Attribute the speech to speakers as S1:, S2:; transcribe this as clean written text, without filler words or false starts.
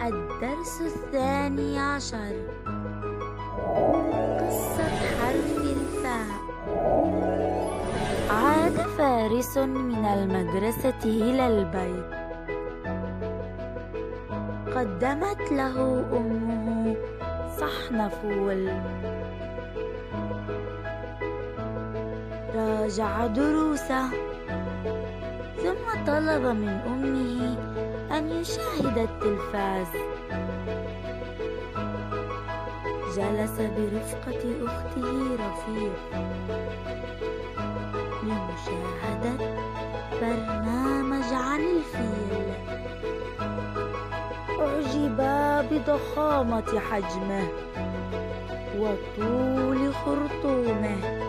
S1: الدرس 12. قصة حرف الفاء. عاد فارس من المدرسة إلى البيت. قدمت له أمه صحن فول. راجع دروسه، ثم طلب من أمه أن يشاهد التلفاز. جلس برفقة أخته رفيق لمشاهدة برنامج عن الفيل. أعجبا بضخامة حجمه وطول خرطومه.